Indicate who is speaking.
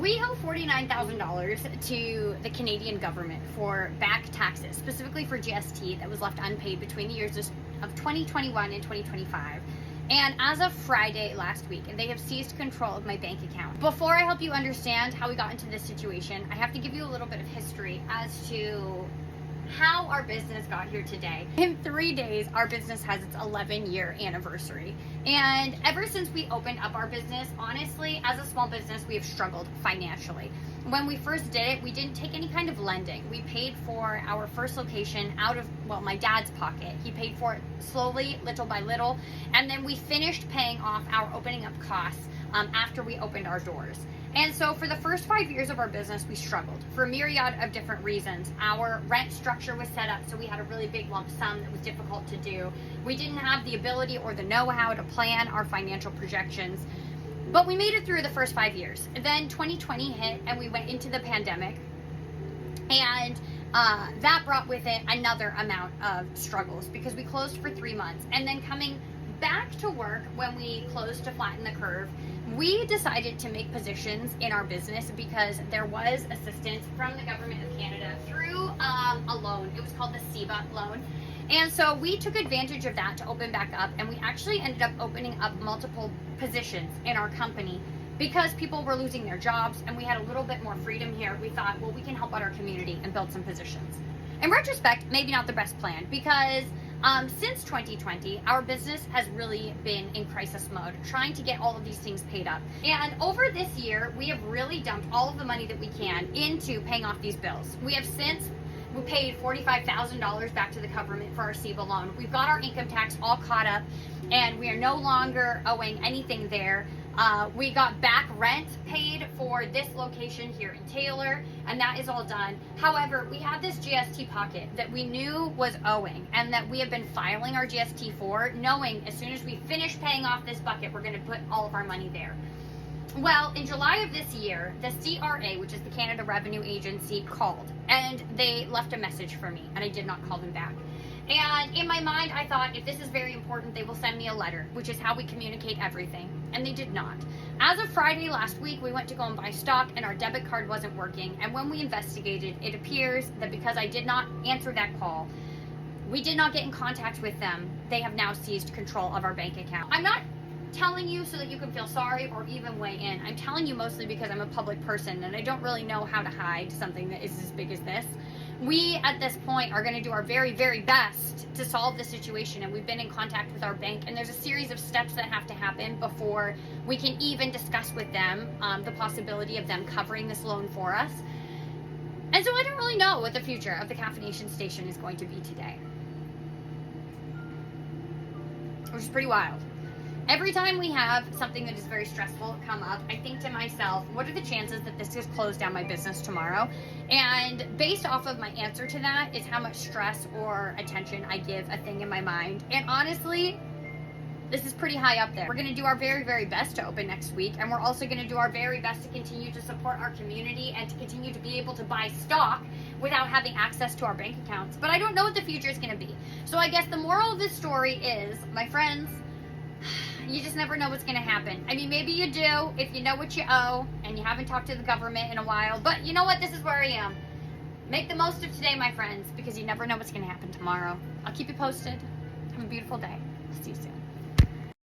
Speaker 1: We owe $49,000 to the Canadian government for back taxes, specifically for GST that was left unpaid between the years of 2021 and 2025. And as of Friday last week, they have seized control of my bank account. Before I help you understand how we got into this situation, I have to give you a little bit of history as to how our business got here today. In 3 days, our business has its 11-year anniversary. And ever since we opened up our business, honestly, as a small business, we have struggled financially. When we first did it, we didn't take any kind of lending. We paid for our first location out of, well, my dad's pocket. He paid for it slowly, little by little. And then we finished paying off our opening up costs after we opened our doors. And so for the first 5 years of our business, we struggled for a myriad of different reasons. Our rent structure was set up so we had a really big lump sum that was difficult to do. We didn't have the ability or the know-how to plan our financial projections. But we made it through the first 5 years. Then 2020 hit and we went into the pandemic. And that brought with it another amount of struggles because we closed for 3 months. And then coming back to work when we closed to flatten the curve, we decided to make positions in our business because there was assistance from the government of Canada through a loan. It was called the CEBA loan. And so we took advantage of that to open back up, and we actually ended up opening up multiple positions in our company because people were losing their jobs and we had a little bit more freedom here. We thought, well, we can help out our community and build some positions. In retrospect, maybe not the best plan because since 2020, our business has really been in crisis mode, trying to get all of these things paid up. And over this year, we have really dumped all of the money that we can into paying off these bills. We paid $45,000 back to the government for our CEBA loan. We've got our income tax all caught up, and we are no longer owing anything there. We got back rent paid for this location here in Taylor, and that is all done. However, we had this GST pocket that we knew was owing and that we have been filing our GST for, knowing as soon as we finish paying off this bucket, we're going to put all of our money there. Well, in July of this year, the CRA, which is the Canada Revenue Agency, called and they left a message for me, and I did not call them back. And in my mind, I thought, if this is very important, they will send me a letter, which is how we communicate everything. And they did not. As of Friday last week, we went to go and buy stock and our debit card wasn't working. And when we investigated, it appears that because I did not answer that call, we did not get in contact with them. They have now seized control of our bank account. I'm not telling you so that you can feel sorry or even weigh in. I'm telling you mostly because I'm a public person and I don't really know how to hide something that is as big as this. We, at this point, are going to do our very, very best to solve the situation, and we've been in contact with our bank, and there's a series of steps that have to happen before we can even discuss with them the possibility of them covering this loan for us. And so I don't really know what the future of the caffeination station is going to be today, which is pretty wild. Every time we have something that is very stressful come up, I think to myself, what are the chances that this just close down my business tomorrow? And based off of my answer to that is how much stress or attention I give a thing in my mind. And honestly, this is pretty high up there. We're going to do our very, very best to open next week. And we're also going to do our very best to continue to support our community and to continue to be able to buy stock without having access to our bank accounts. But I don't know what the future is going to be. So I guess the moral of this story is, my friends, you just never know what's going to happen. I mean, maybe you do if you know what you owe and you haven't talked to the government in a while. But you know what? This is where I am. Make the most of today, my friends, because you never know what's going to happen tomorrow. I'll keep you posted. Have a beautiful day. See you soon.